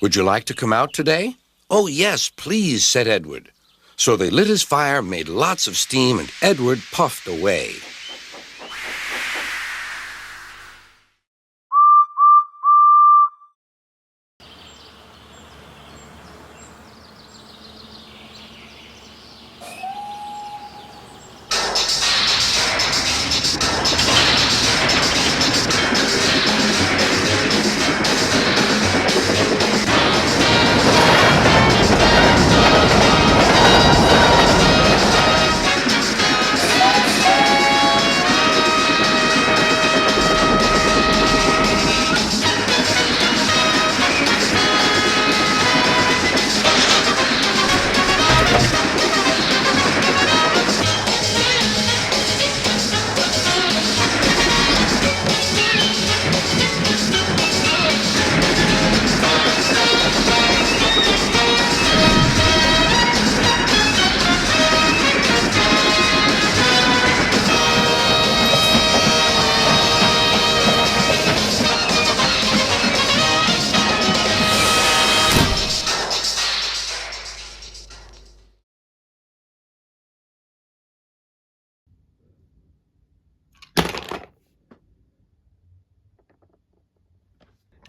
"Would you like to come out today?" "Oh, yes, please," said Edward. So they lit his fire, made lots of steam, and Edward puffed away.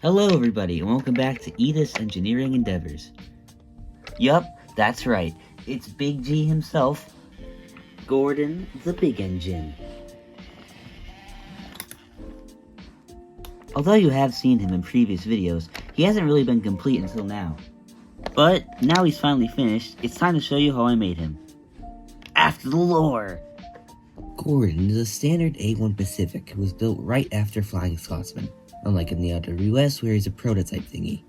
Hello everybody, and welcome back to Edith's Engineering Endeavors. Yup, that's right, it's Big G himself, Gordon the Big Engine. Although you have seen him in previous videos, he hasn't really been complete until now. But now he's finally finished, it's time to show you how I made him. After the lore! Gordon is a standard A1 Pacific who was built right after Flying Scotsman. Unlike in the other US where he's a prototype thingy.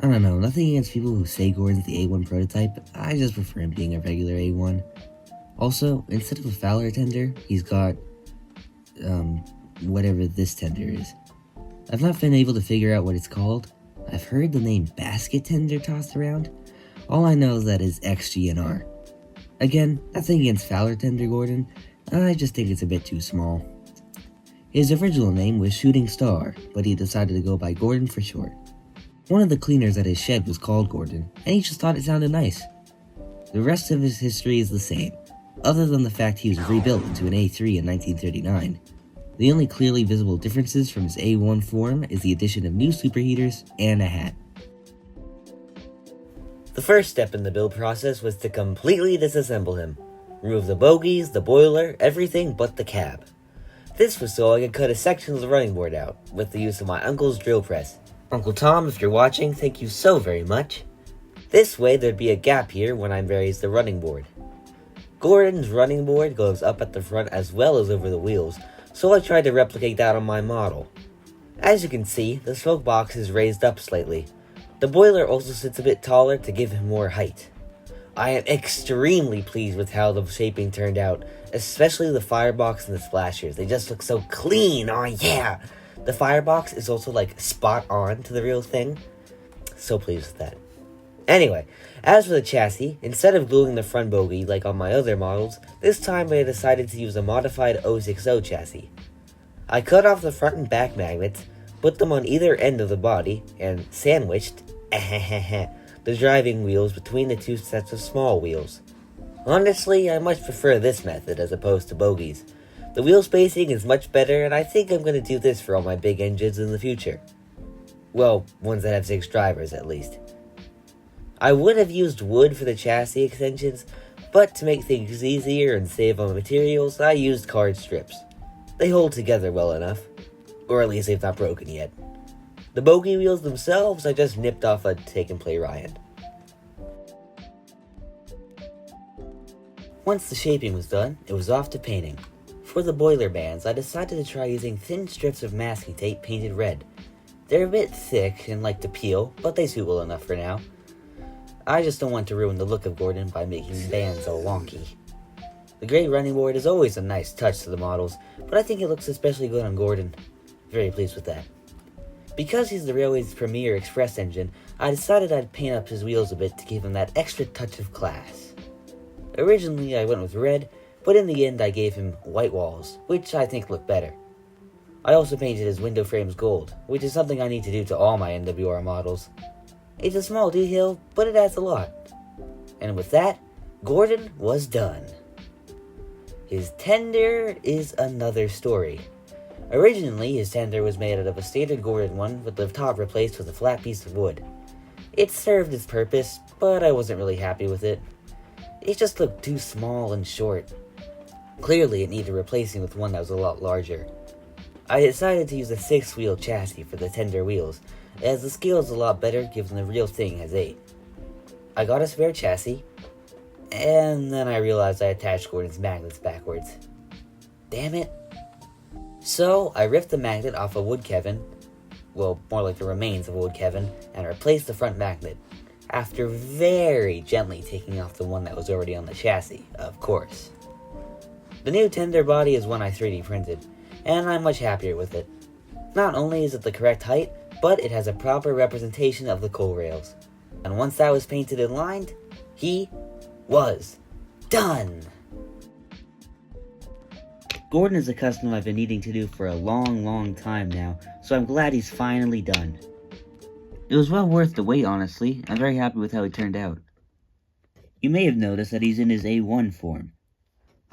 I don't know, nothing against people who say Gordon's the A1 prototype, but I just prefer him being a regular A1. Also, instead of a Fowler tender, he's got, whatever this tender is. I've not been able to figure out what it's called. I've heard the name basket tender tossed around. All I know is that it's XGNR. Again, nothing against Fowler tender Gordon, I just think it's a bit too small. His original name was Shooting Star, but he decided to go by Gordon for short. One of the cleaners at his shed was called Gordon, and he just thought it sounded nice. The rest of his history is the same, other than the fact he was rebuilt into an A3 in 1939. The only clearly visible differences from his A1 form is the addition of new superheaters and a hat. The first step in the build process was to completely disassemble him. Remove the bogies, the boiler, everything but the cab. This was so I could cut a section of the running board out, with the use of my uncle's drill press. Uncle Tom, if you're watching, thank you so very much. This way there'd be a gap here when I raise the running board. Gordon's running board goes up at the front as well as over the wheels, so I tried to replicate that on my model. As you can see, the smoke box is raised up slightly. The boiler also sits a bit taller to give him more height. I am extremely pleased with how the shaping turned out, especially the firebox and the splashers. They just look so clean, oh yeah! The firebox is also like spot on to the real thing. So pleased with that. Anyway, as for the chassis, instead of gluing the front bogie like on my other models, this time I decided to use a modified 060 chassis. I cut off the front and back magnets, put them on either end of the body, and sandwiched the driving wheels between the two sets of small wheels. Honestly, I much prefer this method as opposed to bogies. The wheel spacing is much better, and I think I'm going to do this for all my big engines in the future. Well, ones that have 6 drivers at least. I would have used wood for the chassis extensions, but to make things easier and save on materials, I used card strips. They hold together well enough, or at least they've not broken yet. The bogie wheels themselves I just nipped off a take-and-play Ryan. Once the shaping was done, it was off to painting. For the boiler bands, I decided to try using thin strips of masking tape painted red. They're a bit thick and like to peel, but they suit well enough for now. I just don't want to ruin the look of Gordon by making the bands all wonky. The gray running board is always a nice touch to the models, but I think it looks especially good on Gordon. Very pleased with that. Because he's the Railway's premier express engine, I decided I'd paint up his wheels a bit to give him that extra touch of class. Originally I went with red, but in the end I gave him white walls, which I think look better. I also painted his window frames gold, which is something I need to do to all my NWR models. It's a small detail, but it adds a lot. And with that, Gordon was done. His tender is another story. Originally, his tender was made out of a standard Gordon one with the top replaced with a flat piece of wood. It served its purpose, but I wasn't really happy with it. It just looked too small and short. Clearly, it needed replacing with one that was a lot larger. I decided to use a 6-wheel chassis for the tender wheels, as the scale is a lot better given the real thing has 8. I got a spare chassis, and then I realized I attached Gordon's magnets backwards. Damn it. So, I ripped the magnet off a wood kevin, well, more like the remains of a wood kevin, and replaced the front magnet, after very gently taking off the one that was already on the chassis, of course. The new tender body is one I 3D printed, and I'm much happier with it. Not only is it the correct height, but it has a proper representation of the coal rails. And once that was painted and lined, he was done! Gordon is a custom I've been needing to do for a long time now, so I'm glad he's finally done. It was well worth the wait, honestly. I'm very happy with how he turned out. You may have noticed that he's in his A1 form.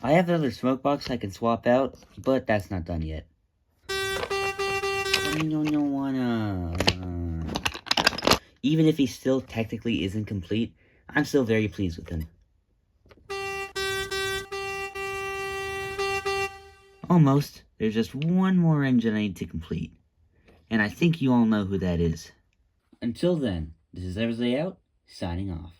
I have another smoke box I can swap out, but that's not done yet. I don't wanna... Even if he still technically isn't complete, I'm still very pleased with him. Almost. There's just one more engine I need to complete. And I think you all know who that is. Until then, this is EdwardsDayOut, signing off.